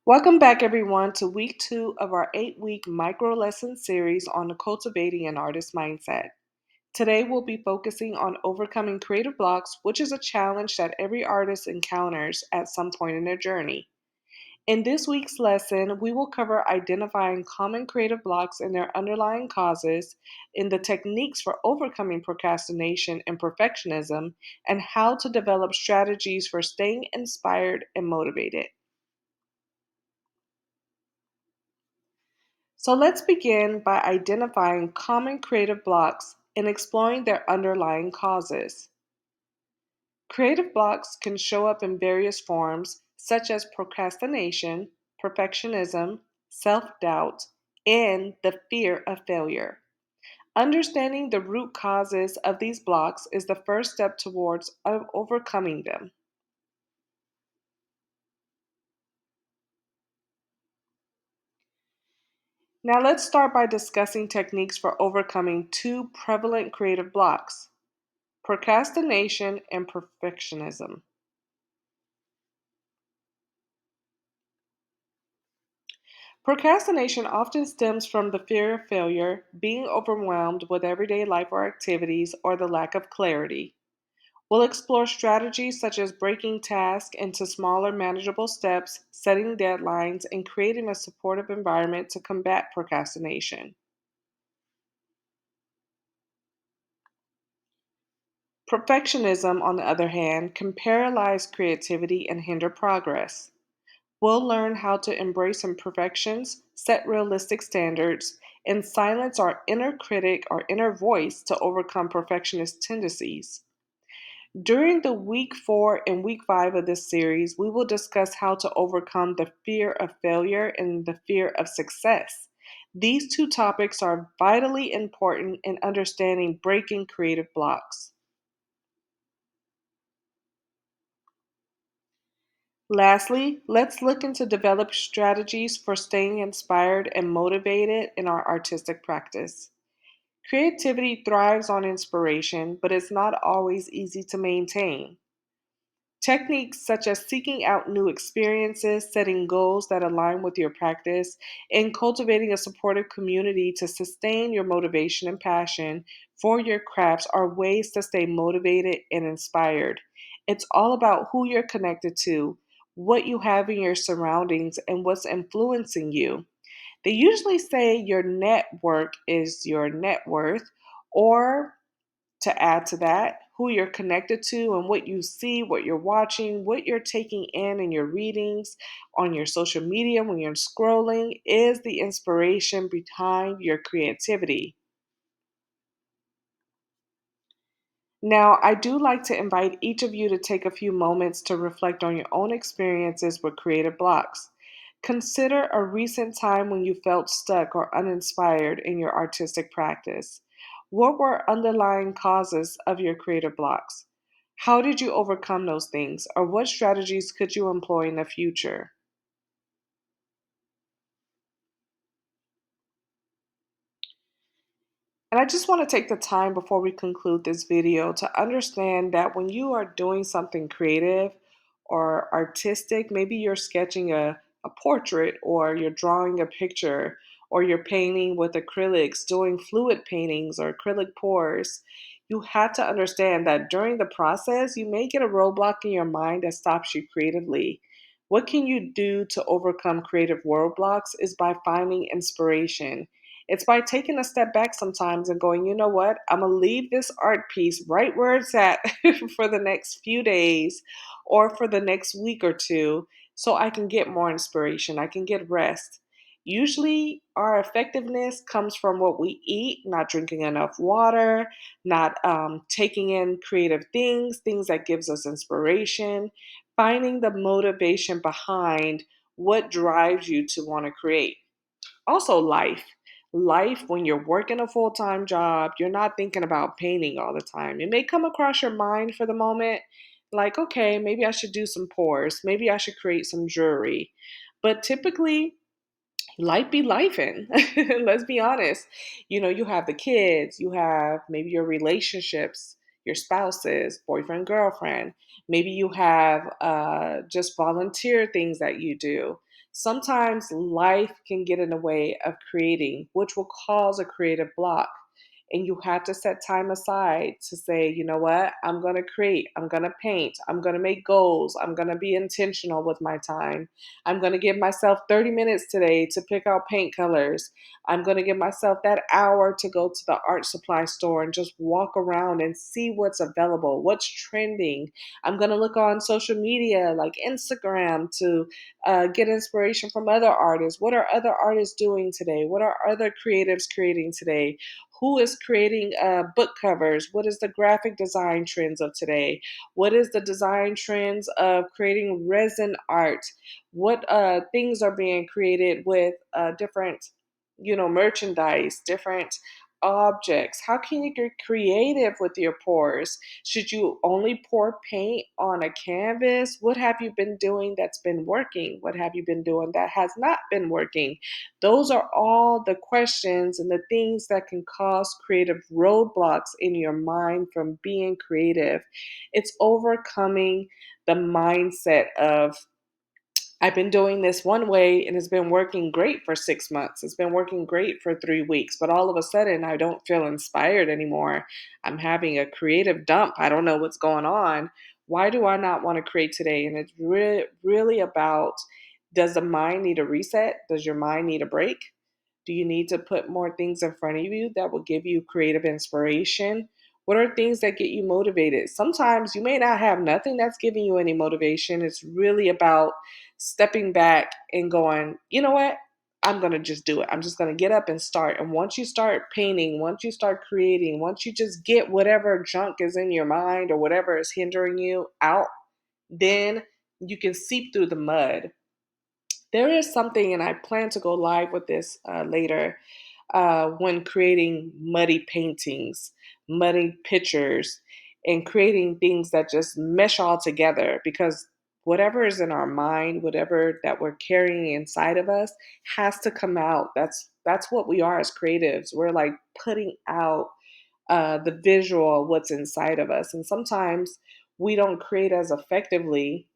Welcome back, everyone, to week 2 of our 8-week micro lesson series on the cultivating an artist mindset. Today, we'll be focusing on overcoming creative blocks, which is a challenge that every artist encounters at some point in their journey. In this week's lesson, we will cover identifying common creative blocks and their underlying causes, in the techniques for overcoming procrastination and perfectionism, and how to develop strategies for staying inspired and motivated. So let's begin by identifying common creative blocks and exploring their underlying causes. Creative blocks can show up in various forms, such as procrastination, perfectionism, self doubt, and the fear of failure. Understanding the root causes of these blocks is the first step towards overcoming them. Now, let's start by discussing techniques for overcoming two prevalent creative blocks: procrastination and perfectionism. Procrastination often stems from the fear of failure, being overwhelmed with everyday life or activities, or the lack of clarity. We'll explore strategies such as breaking tasks into smaller, manageable steps, setting deadlines, and creating a supportive environment to combat procrastination. Perfectionism, on the other hand, can paralyze creativity and hinder progress. We'll learn how to embrace imperfections, set realistic standards, and silence our inner critic or inner voice to overcome perfectionist tendencies. During the week 4 and week 5 of this series, we will discuss how to overcome the fear of failure and the fear of success. These two topics are vitally important in understanding breaking creative blocks. Lastly, let's look into develop strategies for staying inspired and motivated in our artistic practice. Creativity thrives on inspiration, but it's not always easy to maintain. Techniques such as seeking out new experiences, setting goals that align with your practice, and cultivating a supportive community to sustain your motivation and passion for your crafts are ways to stay motivated and inspired. It's all about who you're connected to, what you have in your surroundings, and what's influencing you. They usually say your network is your net worth, or to add to that, who you're connected to and what you see, what you're watching, what you're taking in your readings, on your social media when you're scrolling, is the inspiration behind your creativity. Now, I do like to invite each of you to take a few moments to reflect on your own experiences with creative blocks. Consider a recent time when you felt stuck or uninspired in your artistic practice. What were underlying causes of your creative blocks? How did you overcome those things, or what strategies could you employ in the future? And I just want to take the time before we conclude this video to understand that when you are doing something creative or artistic, maybe you're sketching a portrait, or you're drawing a picture, or you're painting with acrylics, doing fluid paintings or acrylic pours, you have to understand that during the process, you may get a roadblock in your mind that stops you creatively. What can you do to overcome creative roadblocks is by finding inspiration. It's by taking a step back sometimes and going, you know what? I'm going to leave this art piece right where it's at for the next few days or for the next week or two so I can get more inspiration. I can get rest. Usually, our effectiveness comes from what we eat, not drinking enough water, not taking in creative things that gives us inspiration, finding the motivation behind what drives you to want to create. Also, life when you're working a full-time job, you're not thinking about painting all the time. It may come across your mind for the moment, like, okay, maybe I should do some pours, maybe I should create some jewelry. But typically, life be lifing. Let's be honest. You know, you have the kids, you have maybe your relationships, your spouses, boyfriend, girlfriend. Maybe you have just volunteer things that you do. Sometimes life can get in the way of creating, which will cause a creative block. And you have to set time aside to say, you know what, I'm going to create, I'm going to paint, I'm going to make goals, I'm going to be intentional with my time. I'm going to give myself 30 minutes today to pick out paint colors. I'm going to give myself that hour to go to the art supply store and just walk around and see what's available, what's trending. I'm going to look on social media like Instagram to get inspiration from other artists. What are other artists doing today? What are other creatives creating today? Who is creating book covers? What is the graphic design trends of today? What is the design trends of creating resin art? What things are being created with different, merchandise, different objects? How can you get creative with your pours? Should you only pour paint on a canvas? What have you been doing that's been working? What have you been doing that has not been working? Those are all the questions and the things that can cause creative roadblocks in your mind from being creative. It's overcoming the mindset of, I've been doing this one way and it's been working great for 6 months. It's been working great for 3 weeks, but all of a sudden I don't feel inspired anymore. I'm having a creative dump. I don't know what's going on. Why do I not want to create today? And it's really about, does the mind need a reset? Does your mind need a break? Do you need to put more things in front of you that will give you creative inspiration? What are things that get you motivated? Sometimes you may not have nothing that's giving you any motivation. It's really about stepping back and going, you know what? I'm going to just do it. I'm just going to get up and start. And once you start painting, once you start creating, once you just get whatever junk is in your mind or whatever is hindering you out, then you can seep through the mud. There is something, and I plan to go live with this later, when creating muddy paintings, muddy pictures, and creating things that just mesh all together, because whatever is in our mind, whatever that we're carrying inside of us has to come out. That's what we are as creatives. We're like putting out the visual, what's inside of us. And sometimes we don't create as effectively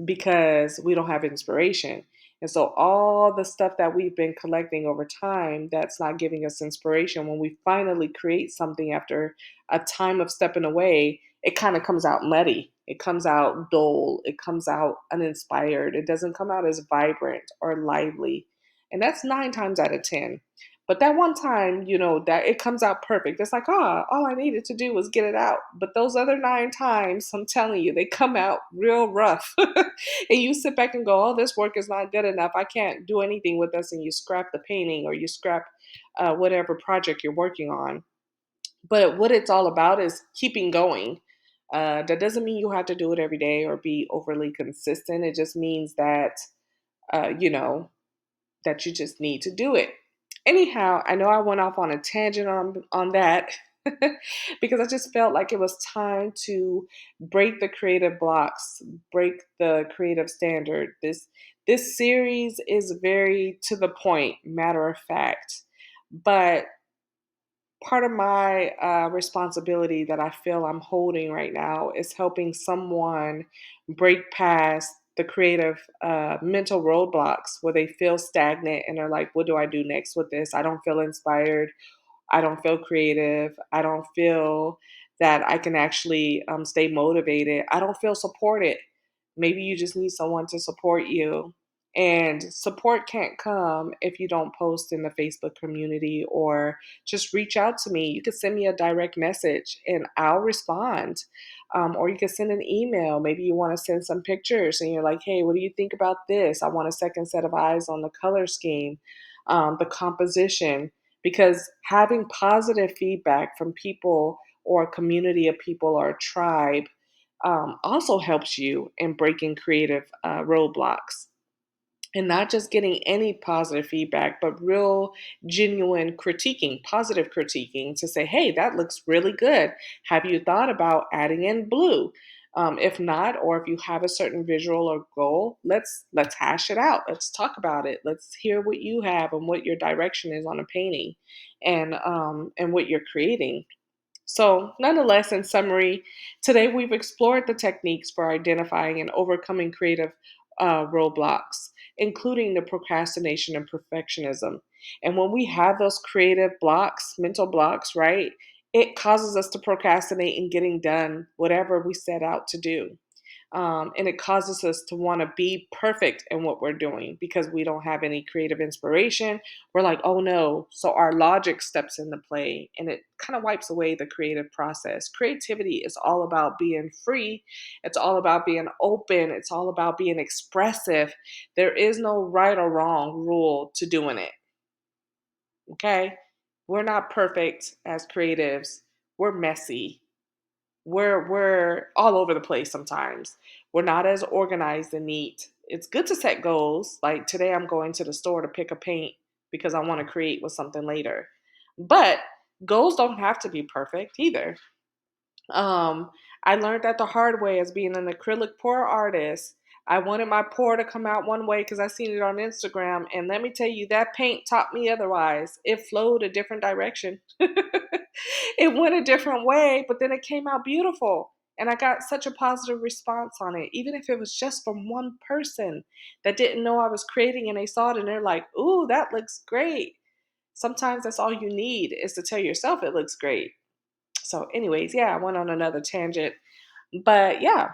because we don't have inspiration. And so all the stuff that we've been collecting over time that's not giving us inspiration, when we finally create something after a time of stepping away, it kind of comes out muddy. It comes out dull. It comes out uninspired. It doesn't come out as vibrant or lively. And that's 9 times out of 10. But that one time, that it comes out perfect. It's like, all I needed to do was get it out. But those other 9 times, I'm telling you, they come out real rough. And you sit back and go, oh, this work is not good enough. I can't do anything with this. And you scrap the painting or you scrap whatever project you're working on. But what it's all about is keeping going. That doesn't mean you have to do it every day or be overly consistent. It just means that, uh, you know, that you just need to do it. Anyhow, I know I went off on a tangent on that because I just felt like it was time to break the creative blocks, break the creative standard. This series is very to the point, matter of fact. But part of my responsibility that I feel I'm holding right now is helping someone break past the creative mental roadblocks where they feel stagnant and they're like, what do I do next with this? I don't feel inspired. I don't feel creative. I don't feel that I can actually stay motivated. I don't feel supported. Maybe you just need someone to support you. And support can't come if you don't post in the Facebook community or just reach out to me. You can send me a direct message and I'll respond. Or you can send an email. Maybe you want to send some pictures and you're like, hey, what do you think about this? I want a second set of eyes on the color scheme, the composition, because having positive feedback from people or a community of people or a tribe also helps you in breaking creative roadblocks, and not just getting any positive feedback, but real, genuine critiquing, positive critiquing to say, hey, that looks really good. Have you thought about adding in blue? If not, or if you have a certain visual or goal, let's hash it out. Let's talk about it. Let's hear what you have and what your direction is on a painting, and what you're creating. So, nonetheless, in summary, today we've explored the techniques for identifying and overcoming creative roadblocks, including the procrastination and perfectionism. And when we have those creative blocks, mental blocks, right, it causes us to procrastinate in getting done whatever we set out to do. And it causes us to want to be perfect in what we're doing because we don't have any creative inspiration. We're like, oh no. So our logic steps into play and it kind of wipes away the creative process. Creativity is all about being free, it's all about being open, it's all about being expressive. There is no right or wrong rule to doing it. Okay. We're not perfect as creatives, we're messy, we're all over the place sometimes. We're not as organized and neat. It's good to set goals. Like today I'm going to the store to pick a paint because I want to create with something later. But goals don't have to be perfect either. Um, I learned that the hard way as being an acrylic pour artist. I wanted my pour to come out one way because I seen it on Instagram. And let me tell you, that paint taught me otherwise. It flowed a different direction. It went a different way, but then it came out beautiful. And I got such a positive response on it, even if it was just from one person that didn't know I was creating and they saw it and they're like, ooh, that looks great. Sometimes that's all you need is to tell yourself it looks great. So, anyways, yeah, I went on another tangent. But yeah,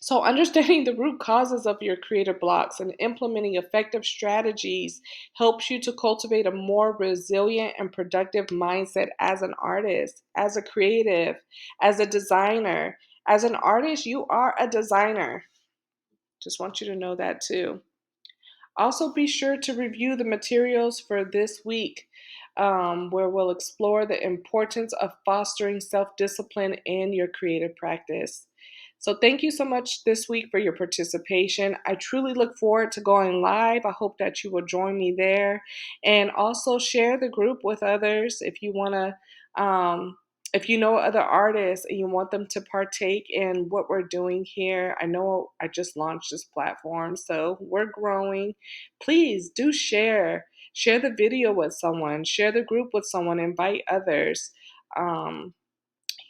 so understanding the root causes of your creative blocks and implementing effective strategies helps you to cultivate a more resilient and productive mindset as an artist, as a creative, as a designer. As an artist, you are a designer. Just want you to know that too. Also, be sure to review the materials for this week, where we'll explore the importance of fostering self discipline in your creative practice. So, thank you so much this week for your participation. I truly look forward to going live. I hope that you will join me there and also share the group with others if you want to. If you know other artists and you want them to partake in what we're doing here, I know I just launched this platform, so we're growing. Please do share. Share the video with someone, share the group with someone, invite others. Um,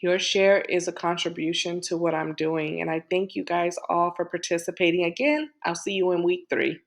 your share is a contribution to what I'm doing. And I thank you guys all for participating. Again, I'll see you in week 3.